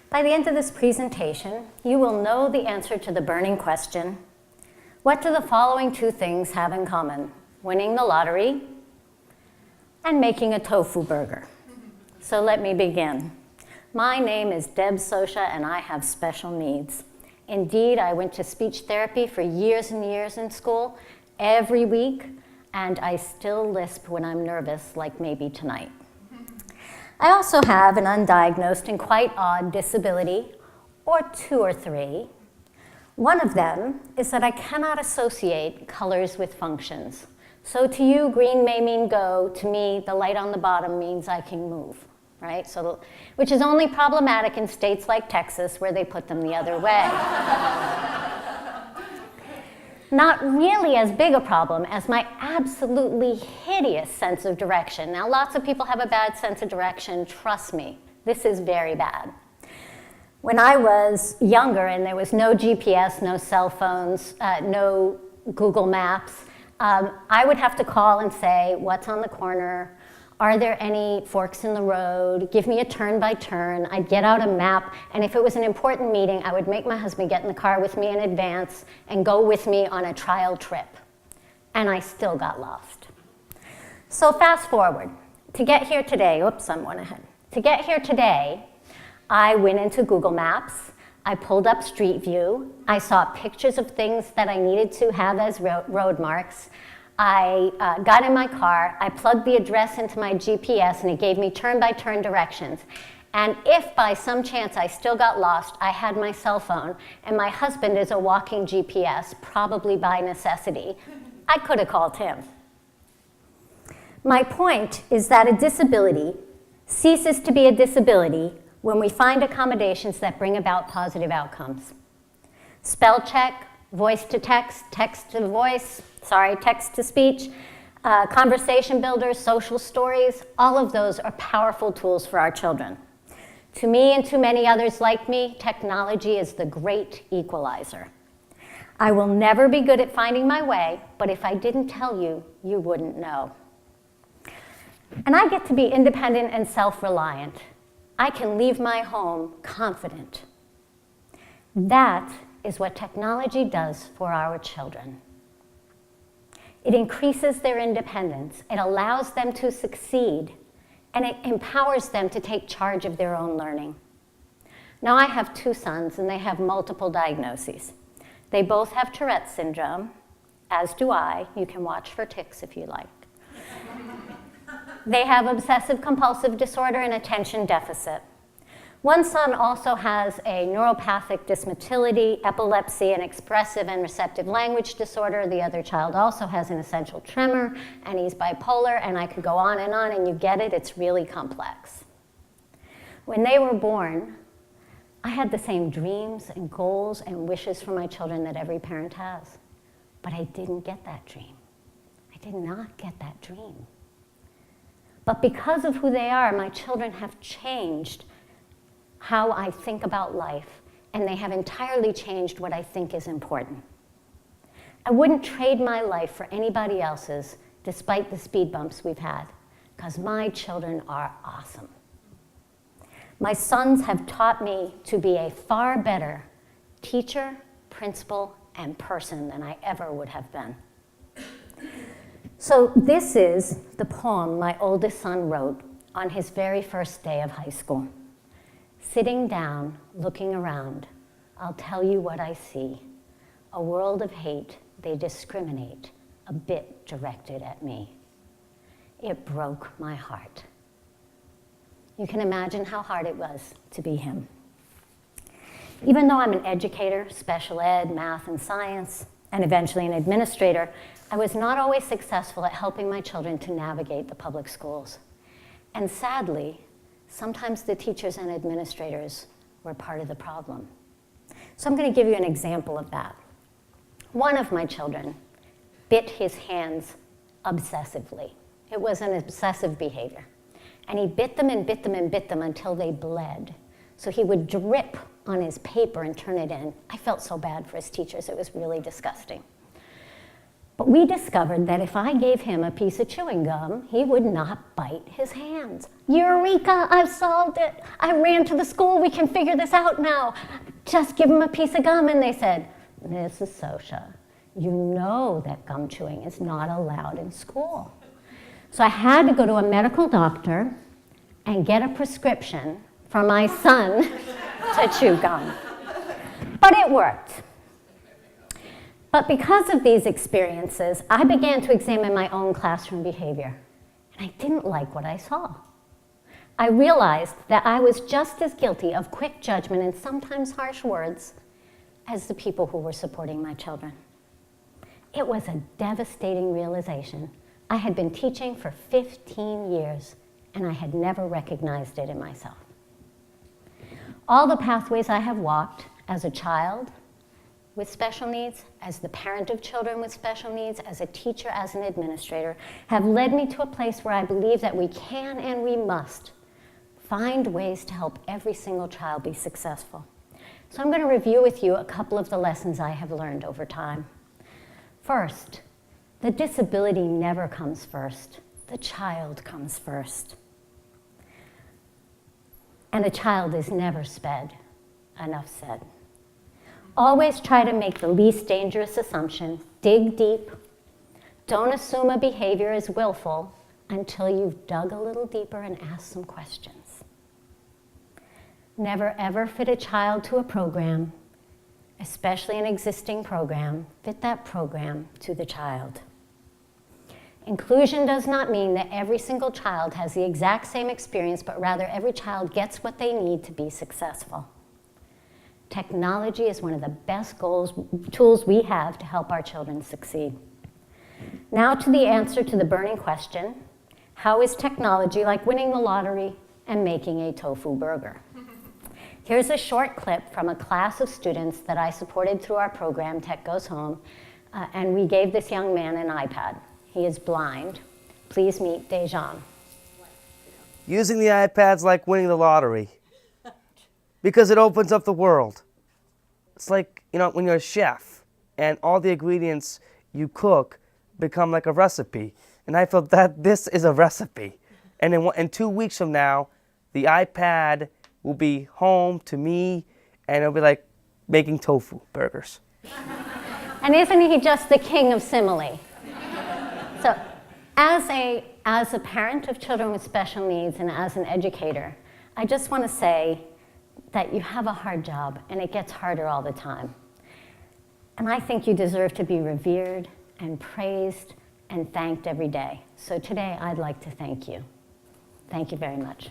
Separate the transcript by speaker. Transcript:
Speaker 1: By the end of this presentation, you will know the answer to the burning question, what do the following two things have in common? Winning the lottery and making a tofu burger. So let me begin. My name is Deb Socia and I have special needs. Indeed, I went to speech therapy for years and years in school, every week, and I still lisp when I'm nervous, like maybe tonight. I also have an undiagnosed and quite odd disability, or two or three. One of them is that I cannot associate colors with functions. So to you, green may mean go. To me, the light on the bottom means I can move, right? So, which is only problematic in states like Texas where they put them the other way. Not really as big a problem as my absolutely hideous sense of direction. Now, lots of people have a bad sense of direction. Trust me, this is very bad. When I was younger and there was no GPS, no cell phones, no Google Maps, I would have to call and say, what's on the corner? Are there any forks in the road? Give me a turn by turn. I'd get out a map, and if it was an important meeting, I would make my husband get in the car with me in advance and go with me on a trial trip. And I still got lost. So fast forward. To get here today, oops, I'm one ahead. To get here today, I went into Google Maps. I pulled up Street View. I saw pictures of things that I needed to have as road marks. I got in my car, I plugged the address into my GPS, and it gave me turn-by-turn directions. And if by some chance I still got lost, I had my cell phone, and my husband is a walking GPS, probably by necessity, I could have called him. My point is that a disability ceases to be a disability when we find accommodations that bring about positive outcomes. Spell check, voice to text, text to voice, text to speech, conversation builders, social stories, all of those are powerful tools for our children. To me and to many others like me, technology is the great equalizer. I will never be good at finding my way, but if I didn't tell you, you wouldn't know. And I get to be independent and self-reliant. I can leave my home confident. That is what technology does for our children. It increases their independence, it allows them to succeed, and it empowers them to take charge of their own learning. Now, I have two sons, and they have multiple diagnoses. They both have Tourette's syndrome, as do I. You can watch for tics if you like. They have obsessive-compulsive disorder and attention deficit. One son also has a neuropathic dysmotility, epilepsy, and expressive and receptive language disorder. The other child also has an essential tremor, and he's bipolar, and I could go on, and you get it, it's really complex. When they were born, I had the same dreams and goals and wishes for my children that every parent has, but I didn't get that dream. I did not get that dream. But because of who they are, my children have changed how I think about life, and they have entirely changed what I think is important. I wouldn't trade my life for anybody else's, despite the speed bumps we've had, because my children are awesome. My sons have taught me to be a far better teacher, principal, and person than I ever would have been. So this is the poem my oldest son wrote on his very first day of high school. Sitting down, looking around, I'll tell you what I see. A world of hate, they discriminate, a bit directed at me. It broke my heart. You can imagine how hard it was to be him. Even though I'm an educator, special ed, math and science, and eventually an administrator, I was not always successful at helping my children to navigate the public schools. And sadly, sometimes the teachers and administrators were part of the problem. So I'm going to give you an example of that. One of my children bit his hands obsessively. It was an obsessive behavior. And he bit them and bit them and bit them until they bled. So he would drip on his paper and turn it in. I felt so bad for his teachers. It was really disgusting. But we discovered that if I gave him a piece of chewing gum, he would not bite his hands. Eureka, I've solved it. I ran to the school, we can figure this out now. Just give him a piece of gum. And they said, Mrs. Socia, you know that gum chewing is not allowed in school. So I had to go to a medical doctor and get a prescription for my son to chew gum. But it worked. But because of these experiences, I began to examine my own classroom behavior, and I didn't like what I saw. I realized that I was just as guilty of quick judgment and sometimes harsh words as the people who were supporting my children. It was a devastating realization. I had been teaching for 15 years, and I had never recognized it in myself. All the pathways I have walked as a child with special needs, as the parent of children with special needs, as a teacher, as an administrator, have led me to a place where I believe that we can and we must find ways to help every single child be successful. So I'm going to review with you a couple of the lessons I have learned over time. First, the disability never comes first. The child comes first. And a child is never sped. Enough said. Always try to make the least dangerous assumption. Dig deep. Don't assume a behavior is willful until you've dug a little deeper and asked some questions. Never ever fit a child to a program, especially an existing program. Fit that program to the child. Inclusion does not mean that every single child has the exact same experience, but rather every child gets what they need to be successful. Technology is one of the best tools we have to help our children succeed. Now to the answer to the burning question, how is technology like winning the lottery and making a tofu burger? Here's a short clip from a class of students that I supported through our program, Tech Goes Home, and we gave this young man an iPad. He is blind. Please meet Dejan.
Speaker 2: Using the iPad's like winning the lottery because it opens up the world. It's like, when you're a chef and all the ingredients you cook become like a recipe. And I felt that this is a recipe. And in 2 weeks from now, the iPad will be home to me and it'll be like making tofu burgers.
Speaker 1: And isn't he just the king of simile? So as a parent of children with special needs and as an educator, I just want to say that you have a hard job and it gets harder all the time. And I think you deserve to be revered and praised and thanked every day. So today I'd like to thank you. Thank you very much.